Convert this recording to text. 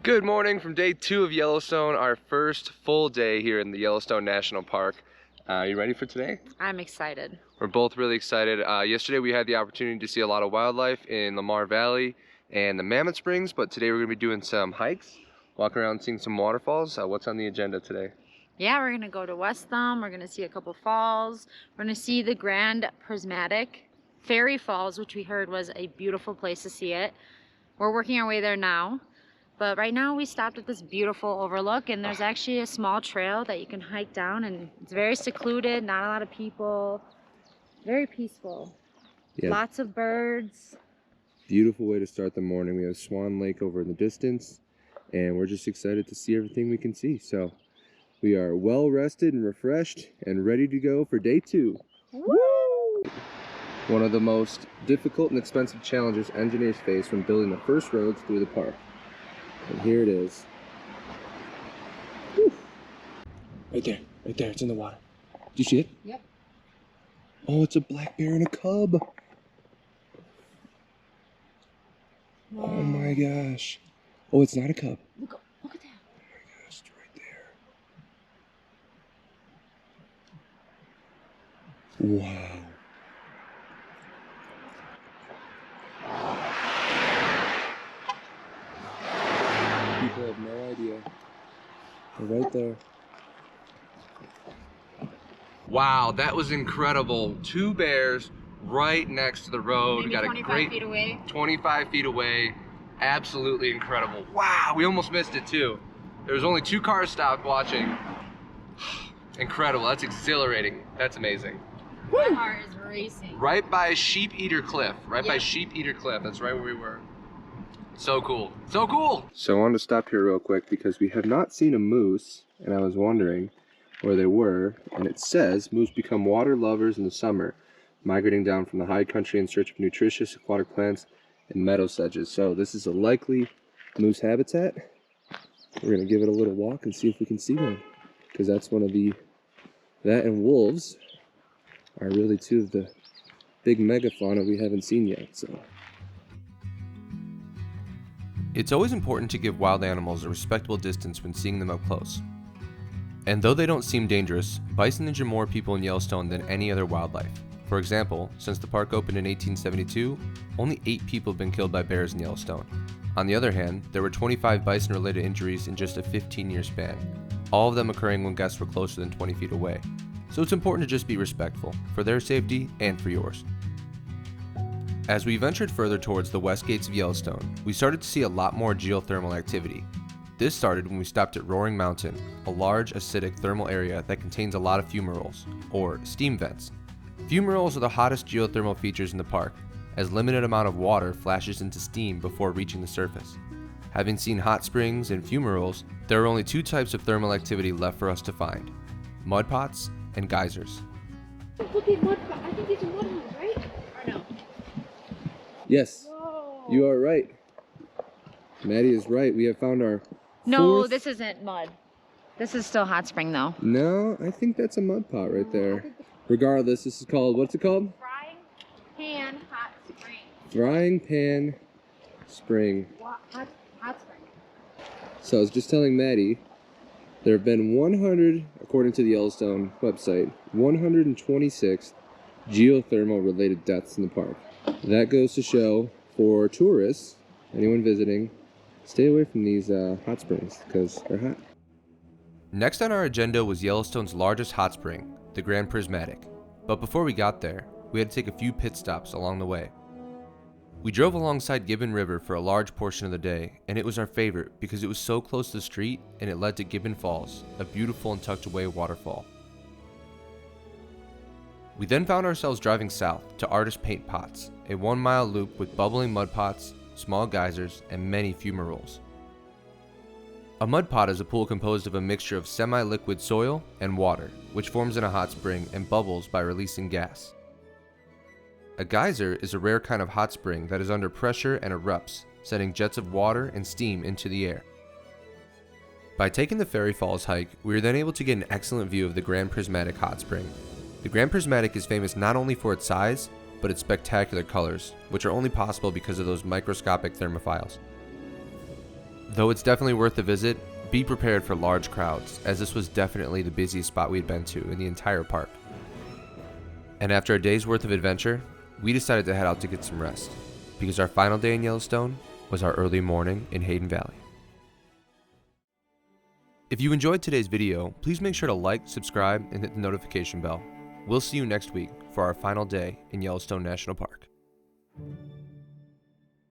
Good morning from day 2 of Yellowstone, our first full day here in the Yellowstone National Park. You ready for today? I'm excited. We're both really excited. Yesterday we had the opportunity to see a lot of wildlife in Lamar Valley and the Mammoth Springs, but today we're going to be doing some hikes, walking around seeing some waterfalls. What's on the agenda today? Yeah, we're going to go to West Thumb. We're going to see a couple falls. We're going to see the Grand Prismatic Fairy Falls, which we heard was a beautiful place to see it. We're working our way there now. But right now we stopped at this beautiful overlook, and there's actually a small trail that you can hike down, and it's very secluded, not a lot of people, very peaceful. Yeah. Lots of birds. Beautiful way to start the morning. We have Swan Lake over in the distance, and we're just excited to see everything we can see. So we are well rested and refreshed and ready to go for day 2. Woo! One of the most difficult and expensive challenges engineers face when building the first roads through the park. And here it is. Whew. Right there, it's in the water. Do you see it? Yep. Oh, it's a black bear and a cub. Wow. Oh my gosh. Oh, it's not a cub. Look at that. Oh my gosh, it's right there. Wow. People have no idea. They're right there. Wow, that was incredible. 2 bears right next to the road. Maybe 25 feet away. 25 feet away. Absolutely incredible. Wow, we almost missed it too. There was only 2 cars stopped watching. Incredible, that's exhilarating. That's amazing. My heart is racing. Right by Sheepeater Cliff. By Sheepeater Cliff. That's right where we were. So cool. So cool! So I wanted to stop here real quick because we have not seen a moose, and I was wondering where they were, and it says moose become water lovers in the summer, migrating down from the high country in search of nutritious aquatic plants and meadow sedges. So this is a likely moose habitat. We're going to give it a little walk and see if we can see one, because that's one of the, that and wolves are really 2 of the big megafauna we haven't seen yet. So it's always important to give wild animals a respectable distance when seeing them up close. And though they don't seem dangerous, bison injure more people in Yellowstone than any other wildlife. For example, since the park opened in 1872, only 8 people have been killed by bears in Yellowstone. On the other hand, there were 25 bison-related injuries in just a 15-year span, all of them occurring when guests were closer than 20 feet away. So it's important to just be respectful, for their safety and for yours. As we ventured further towards the west gates of Yellowstone, we started to see a lot more geothermal activity. This started when we stopped at Roaring Mountain, a large acidic thermal area that contains a lot of fumaroles, or steam vents. Fumaroles are the hottest geothermal features in the park, as limited amount of water flashes into steam before reaching the surface. Having seen hot springs and fumaroles, there are only 2 types of thermal activity left for us to find: mud pots and geysers. Look at mud pots. I think these are mud holes, right? Or no? Yes. Whoa. You are right. Maddie is right. We have found our No, this isn't mud. This is still hot spring though. No, I think that's a mud pot right there. Regardless, this is called, what's it called? Frying pan hot spring. Frying pan spring. Hot spring. So I was just telling Maddie, there have been 100, according to the Yellowstone website, 126 geothermal related deaths in the park. That goes to show, for tourists, anyone visiting, stay away from these hot springs because they're hot. Next on our agenda was Yellowstone's largest hot spring, the Grand Prismatic. But before we got there, we had to take a few pit stops along the way. We drove alongside Gibbon River for a large portion of the day, and it was our favorite because it was so close to the street and it led to Gibbon Falls, a beautiful and tucked away waterfall. We then found ourselves driving south to Artist Paintpots, a 1-mile loop with bubbling mud pots, small geysers, and many fumaroles. A mud pot is a pool composed of a mixture of semi-liquid soil and water, which forms in a hot spring and bubbles by releasing gas. A geyser is a rare kind of hot spring that is under pressure and erupts, sending jets of water and steam into the air. By taking the Fairy Falls hike, we were then able to get an excellent view of the Grand Prismatic hot spring. The Grand Prismatic is famous not only for its size, but its spectacular colors, which are only possible because of those microscopic thermophiles. Though it's definitely worth the visit, be prepared for large crowds, as this was definitely the busiest spot we had been to in the entire park. And after a day's worth of adventure, we decided to head out to get some rest, because our final day in Yellowstone was our early morning in Hayden Valley. If you enjoyed today's video, please make sure to like, subscribe, and hit the notification bell. We'll see you next week for our final day in Yellowstone National Park.